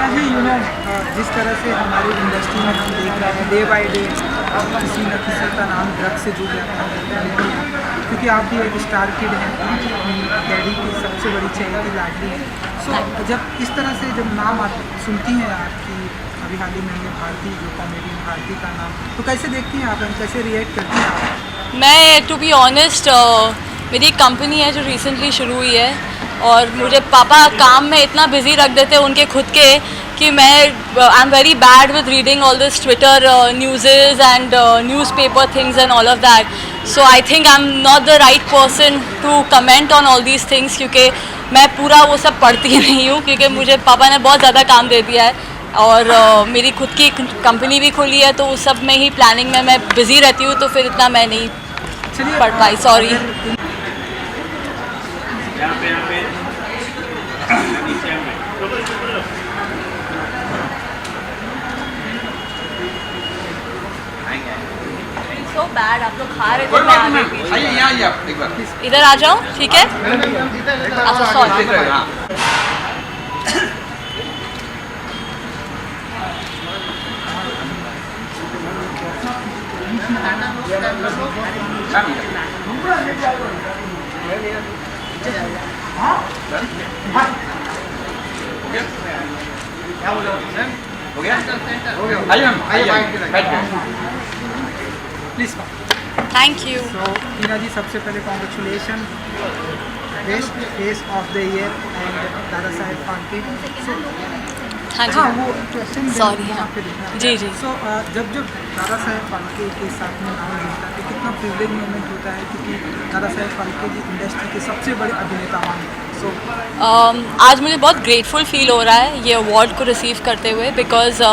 टीना जी जिस तरह से हमारी इंडस्ट्री में हम देख रहे हैं डे बाय डे किसी न किसी का नाम ड्रग्स से जुड़ जाता है, क्योंकि आप भी एक स्टार किड हैं, आप अपनी डैडी की सबसे बड़ी चहेती लाडली है। सो जब इस तरह से जब नाम आप सुनती हैं आपकी, अभी हाल ही में हमने भारती जो कॉमेडियन भारती का नाम, तो कैसे देखती हैं आप, कैसे रिएक्ट करती हैं आप? मैं टू बी ऑनेस्ट मेरी एक कंपनी है जो रिसेंटली शुरू हुई है और मुझे पापा काम में इतना बिजी रख देते हैं उनके खुद के कि मैं I am very bad with reading all this Twitter newses and newspaper things and all of that. So I think I am not the right person to comment on all these things, क्योंकि मैं पूरा वो सब पढ़ती नहीं हूँ, क्योंकि मुझे पापा ने बहुत ज़्यादा काम दे दिया है और मेरी खुद की कंपनी भी खोली है, तो उस सब में ही प्लानिंग में मैं बिज़ी रहती हूँ, तो फिर इतना मैं नहीं पढ़ पाई. सॉरी. So bad. आप लोग खा रहे थे, मैं आ गई. आइए यहाँ आइए आप एक बार. इधर आ जाओ, ठीक है. अच्छा सॉरी. हो गया? आइए मैम, आइए बैठ गए. Please. Thank you. So Tina ji, सबसे पहले congratulation, best face of the year and Dada Saheb Phalke. सो हाँ हाँ, जी. वो क्वेश्चन Sorry, वहाँ हाँ. पे देखना है. जी, जी. सो जब दादा साहेब फाल्के के साथ में नाम जुड़ता है तो कितना प्रिविलेज मोमेंट होता है, क्योंकि दादा साहेब फाल्के जी इंडस्ट्री के सबसे बड़े अभिनेता हैं. सो आज मुझे बहुत ग्रेटफुल फील हो रहा है ये अवार्ड को रिसीव करते हुए, बिकॉज़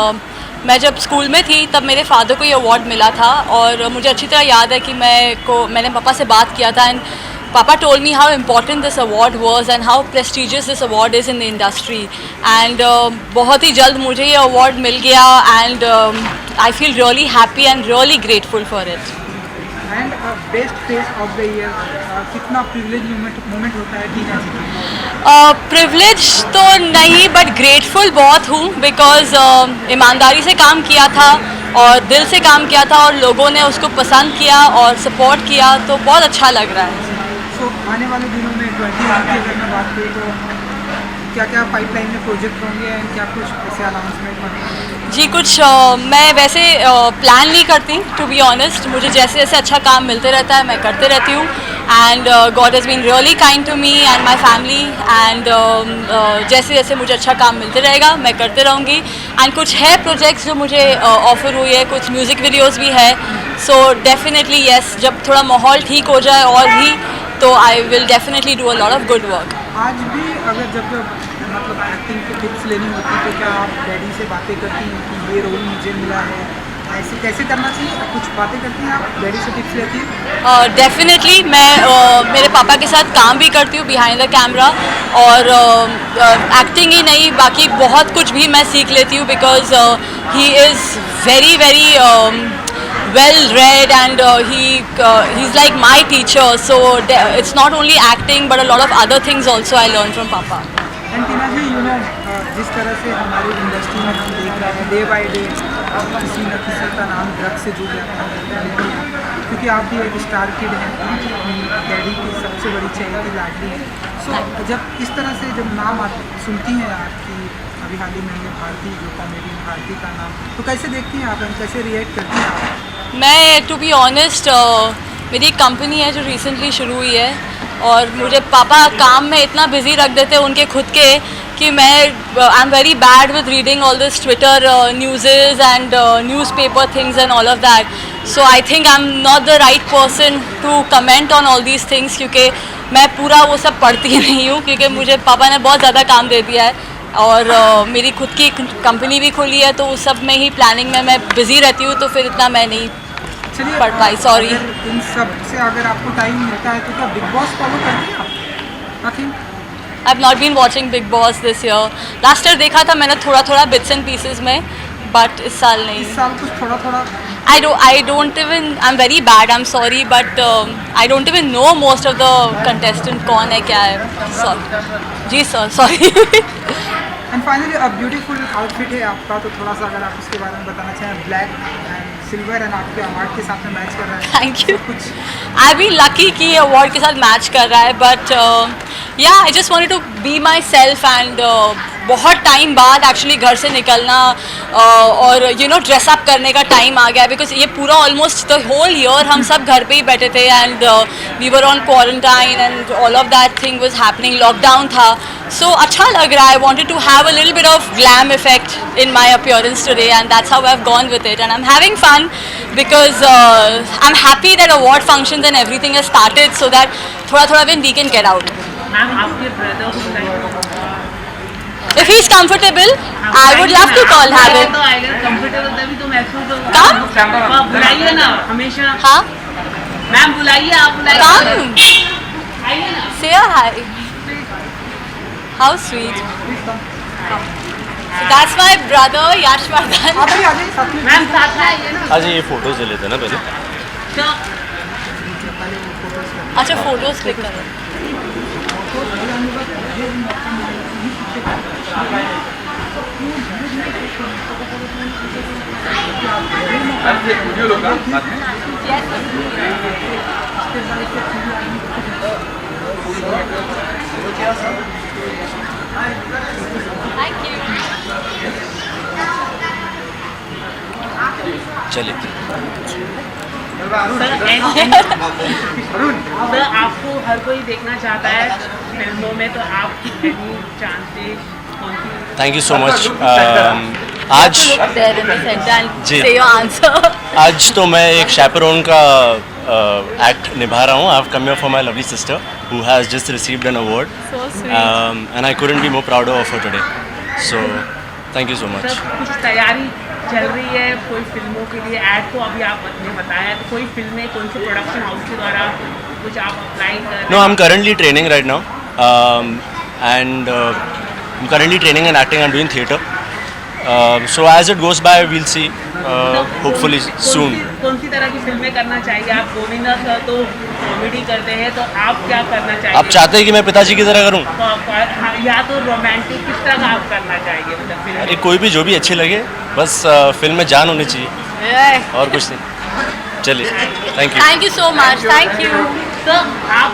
मैं जब स्कूल में थी तब मेरे फादर को ये अवार्ड मिला था और मुझे अच्छी तरह याद है कि मैंने पापा से बात किया था and Papa told me how important this award was and how prestigious this award is in the industry. And बहुत ही जल्द मुझे ये award मिल गया and I feel really happy and really grateful for it. And best face of the year, कितना privilege moment होता है टीना जी? Privilege तो नहीं, बट ग्रेटफुल बहुत हूँ, बिकॉज ईमानदारी से काम किया था और दिल से काम किया था और लोगों ने उसको पसंद किया और सपोर्ट किया, तो बहुत अच्छा लग रहा है. सो आने वाले दिनों में 21 की अगर मैं बात करूँ तो क्या क्या पाइपलाइन में प्रोजेक्ट होंगे एंड क्या कुछ ऐसे अनाउंसमेंट होंगे? जी कुछ मैं वैसे प्लान नहीं करती, टू बी ऑनेस्ट. मुझे जैसे जैसे अच्छा काम मिलते रहता है मैं करते रहती हूँ and God has been really kind to me and my family and जैसे जैसे मुझे अच्छा काम मिलते रहेगा मैं करते रहूँगी. एंड कुछ है प्रोजेक्ट्स जो मुझे ऑफ़र हुई है, कुछ म्यूज़िक वीडियोज़ भी है. सो डेफिनेटली येस, जब थोड़ा माहौल ठीक हो जाए और भी, तो I will definitely do a lot of good work. आज भी अगर जब मतलब एक्टिंग की टिप्स लेनी होती है तो क्या आप डैडी से बातें करती हैं कि ये रोल मुझे मिला है, ऐसे कैसे करना चाहिए, कुछ बातें करती हैं आप, डैडी से टिप्स लेती हैं? डेफिनेटली मैं मेरे पापा के साथ काम भी करती हूँ बिहाइंड द कैमरा और एक्टिंग ही नहीं बाकी बहुत कुछ भी मैं सीख लेती हूँ, because he is very very well read and he's like my teacher, so it's not only acting but a lot of other things also I learned from Papa. And Tina ji जिस तरह से हमारी इंडस्ट्री में हम देख रहे हैं डे बाय डे किसी न किसी का नाम ड्रग्स से जुड़ जाता है, क्योंकि आप भी एक स्टार किड हैं, आप अपनी डैडी की सबसे बड़ी चहेती लाडली है. सो जब इस तरह से जब नाम आप सुनती हैं आपकी, अभी हाल ही में हमने भारती जो कॉमेडियन भारती का नाम, तो कैसे देखती हैं आप, कैसे रिएक्ट करती हैं आप? मैं टू बी ऑनेस्ट मेरी एक कंपनी है जो रिसेंटली शुरू हुई है और मुझे पापा काम में इतना बिजी रख देते हैं उनके खुद के कि मैं I am very bad with reading all this Twitter newses and newspaper things and all of that. So I think I am not the right person to comment on all these things, क्योंकि मैं पूरा वो सब पढ़ती नहीं हूँ, क्योंकि मुझे पापा ने बहुत ज़्यादा काम दे दिया है और मेरी खुद की कंपनी भी खोली है, तो उस सब में ही प्लानिंग में मैं बिज़ी रहती हूँ, तो फिर इतना मैं नहीं पढ़ पाई. सॉरी. इन सब से अगर आपको टाइम मिलता है तो क्या बिग बॉस फॉलो करती हैं आप? Nothing. I have not been watching Bigg Boss this year. Last year देखा था मैंने थोड़ा थोड़ा बिट्स एंड पीसेस में, बट इस साल नहीं. इस साल कुछ थोड़ा थोड़ा I don't even, I'm very bad, I'm sorry, but I don't even know most of the contestant कौन है क्या है. Sorry. जी sir, sorry. And finally beautiful outfit है आपका, तो थोड़ा सा अगर आप उसके बारे में बताना चाहें, ब्लैक एंड सिल्वर एंड आपके अवार्ड के साथ में मैच कर रहा है। Thank you. कुछ आई बी लकी कि ये अवार्ड के साथ मैच कर रहा है, but yeah I just wanted to be myself and बहुत टाइम बाद एक्चुअली घर से निकलना और यू नो ड्रेसअप करने का टाइम आ गया, बिकॉज ये पूरा ऑलमोस्ट द होल ईयर हम सब घर पे ही बैठे थे and we were on quarantine and all of that thing was happening, lockdown था, सो अच्छा लग रहा है। I wanted to have a little bit of glam effect in my appearance today and that's how I have gone with it and I am having fun because I am happy that award functions and everything has started so that थोड़ा थोड़ा when we can get out. Ma'am आपके brother If he's comfortable, I would love to call him. तो आएगा comfortable तभी तो महसूस होगा। Come. आप बुलाइए ना हमेशा। Huh? मैम बुलाइए, आप बुलाइए। Come. आइए ना। Say a hi. How sweet. So that's my brother Yashvardhan. आप भी आ जाइए साथ में। मैम साथ में आइए ना। आज ये फोटोज ले लेते हैं ना पहले। तो अच्छा फोटोज क्लिक करो। अब ये वीडियो लोग का बाद में Thank you. चलिए सर आपको हर कोई देखना चाहता है फिल्मों में, तो आपकी पहली चांसेस कौन सी? Thank you so much. आज Look there in the center and जी। say your answer. आज तो मैं एक chaperone का एक्ट निभा रहा हूँ। I have come here for my lovely sister who has just received an award So sweet. And I couldn't be more proud of her today, so thank you so much. Sir कुछ तैयारी चल रही है कोई फिल्मों के लिए? Add तो अभी आपने बताया है, तो कोई फिल्में कौन से प्रोडक्शन हाउस के द्वारा कुछ आप अप्लाई कर रहे हैं? No, I'm currently training right now, and I'm currently training and acting. I'm doing theatre. So as it goes by, we'll see. Hopefully soon. कौन सी तरह की फिल्में करना चाहिए? आप गोविंदा सर तो कॉमेडी करते हैं, तो आप क्या करना चाहिए? आप चाहते हैं कि मैं पिताजी की तरह करूं? या तो रोमांटिक, किस तरह का आप करना चाहिए मतलब फिल्म? अरे कोई भी जो भी अच्छी लगे, बस फिल्म में जान होनी चाहिए Yeah. और कुछ नहीं। चलिए, thank you. Thank you so much. Thank you. तो आप